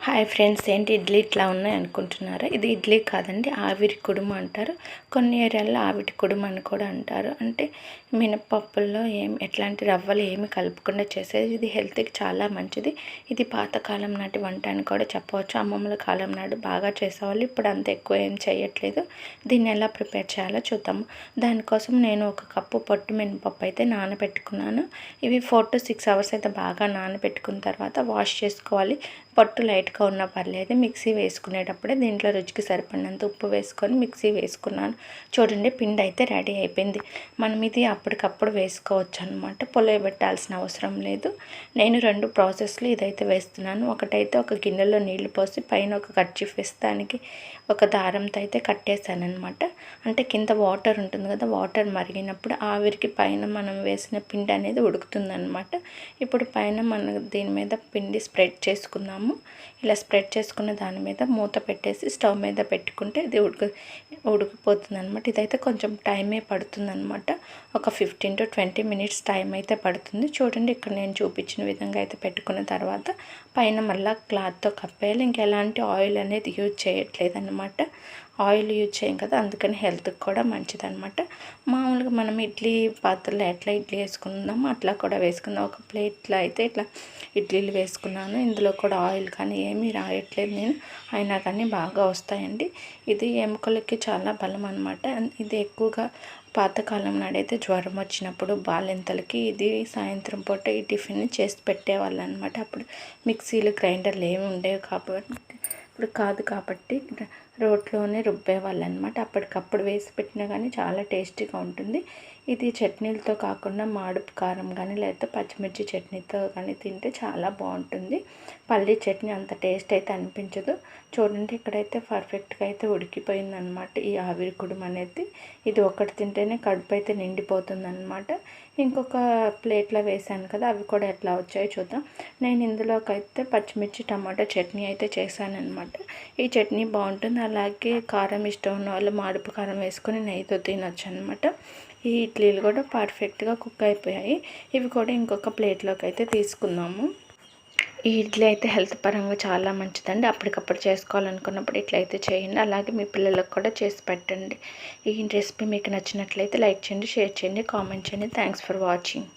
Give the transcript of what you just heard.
Hi friends, ఏంటి ఇడ్లీ ఇట్లా ఉన్నాయి అనుకుంటున్నారా? ఇది ఇడ్లీ కాదండి, ఆవిరి కుడుము అంటారు. కొన్ని ఏరియాల్లో ఆవిరి కుడుము అని కూడా అంటారు. అంటే మినపప్పుల్లో ఎట్లాంటి రవ్వలు ఏమి కలుపుకుండా చేసేది. ఇది హెల్త్కి చాలా మంచిది. ఇది పాతకాలం నాటి వంట అని కూడా చెప్పవచ్చు. అమ్మమ్మల కాలం నాడు బాగా చేసేవాళ్ళు. ఇప్పుడు అంత ఎక్కువ ఏం చేయట్లేదు. దీన్ని ఎలా ప్రిపేర్ చేయాలో చూద్దాము. దానికోసం నేను ఒక కప్పు పొట్టు మినపప్పు అయితే నానబెట్టుకున్నాను. ఇవి 4 to 6 hours అయితే బాగా నానబెట్టుకున్న తర్వాత వాష్ చేసుకోవాలి. పొట్టు లైట్గా ఉన్నా పర్లేదు. మిక్సీ వేసుకునేటప్పుడే దీంట్లో రుచికి సరిపడినంత ఉప్పు వేసుకొని మిక్సీ వేసుకున్నాను. చూడండి, పిండి అయితే రెడీ అయిపోయింది. మనం ఇది అప్పటికప్పుడు వేసుకోవచ్చు అనమాట. పులియబెట్టాల్సిన అవసరం లేదు. నేను 2 ప్రాసెస్లు ఇదైతే వేస్తున్నాను. ఒకటైతే ఒక గిన్నెలో నీళ్లు పోసి పైన ఒక కర్చీఫ్ వేసి దానికి ఒక దారంతో అయితే కట్టేశాను అనమాట. అంటే కింద వాటర్ ఉంటుంది కదా, వాటర్ మరిగినప్పుడు ఆవిరికి పైన మనం వేసిన పిండి అనేది ఉడుకుతుంది అనమాట. ఇప్పుడు పైన మనం దీని మీద పిండి స్ప్రెడ్ చేసుకుందాము. ఇలా స్ప్రెడ్ చేసుకున్న దాని మీద మూత పెట్టేసి స్టవ్ మీద పెట్టుకుంటే ఇది ఉడికిపోతుంది అనమాట. ఇదైతే కొంచెం టైమే పడుతుంది అనమాట. ఒక 15 to 20 minutes టైం అయితే పడుతుంది. చూడండి, ఇక్కడ నేను చూపించిన విధంగా అయితే పెట్టుకున్న తర్వాత పైన మళ్ళీ క్లాత్తో కప్పేయాలి. ఇంకెలాంటి ఆయిల్ అనేది యూజ్ చేయట్లేదు అనమాట. ఆయిల్ యూజ్ చేయం కదా, అందుకని హెల్త్కి కూడా మంచిదన్నమాట. మామూలుగా మనం ఇడ్లీ పాత్రలో ఎట్లా ఇడ్లీ వేసుకుందామో అట్లా కూడా వేసుకుందాం. ఒక ప్లేట్లో అయితే ఇట్లా ఇడ్లీలు వేసుకున్నాను. ఇందులో కూడా ఆయిల్ కానీ ఏమీ రాయట్లేదు నేను, అయినా కానీ బాగా వస్తాయండి. ఇది ఎముకలకి చాలా బలం అనమాట. ఇది ఎక్కువగా పాతకాలం నాడైతే జ్వరం వచ్చినప్పుడు బాలింతలకి ఇది సాయంత్రం పూట ఈ టిఫిన్ చేసి పెట్టేవాళ్ళు అనమాట. అప్పుడు మిక్సీలు గ్రైండర్లు ఏమి ఉండేవి కాబట్టి రోట్లోనే రుబ్బేవాళ్ళు అనమాట. అప్పటికప్పుడు వేసి పెట్టినా కానీ చాలా టేస్టీగా ఉంటుంది. ఇది చట్నీలతో కాకుండా మాడుపు కారం కానీ లేకపోతే పచ్చిమిర్చి చట్నీతో కానీ తింటే చాలా బాగుంటుంది. పల్లీ చట్నీ అంత టేస్ట్ అయితే అనిపించదు. చూడండి, ఇక్కడైతే పర్ఫెక్ట్గా అయితే ఉడికిపోయిందనమాట ఈ ఆవిరి కుడుము అనేది. ఇది ఒకటి తింటేనే కడుపు అయితే నిండిపోతుంది అనమాట. ఇంకొక ప్లేట్లో వేసాను కదా, అవి కూడా ఎట్లా వచ్చాయో చూద్దాం. నేను ఇందులోకి అయితే పచ్చిమిర్చి టమాటా చట్నీ అయితే చేశానమాట. ఈ చట్నీ బాగుంటుంది. అలాగే కారం ఇష్టం ఉన్న వాళ్ళు మాడుపు కారం వేసుకొని నెయ్యితో తినొచ్చు అనమాట. ఈ ఇడ్లీలు కూడా పర్ఫెక్ట్గా కుక్ అయిపోయాయి. ఇవి కూడా ఇంకొక ప్లేట్లోకి అయితే తీసుకుందాము. ఈ ఇడ్లీ అయితే హెల్త్ పరంగా చాలా మంచిదండి. అప్పటికప్పుడు చేసుకోవాలనుకున్నప్పుడు ఇట్లయితే చేయండి. అలాగే మీ పిల్లలకు కూడా చేసి పెట్టండి. ఈ రెసిపీ మీకు నచ్చినట్లయితే లైక్ చేయండి, షేర్ చేయండి, కామెంట్ చేయండి. Thanks for watching.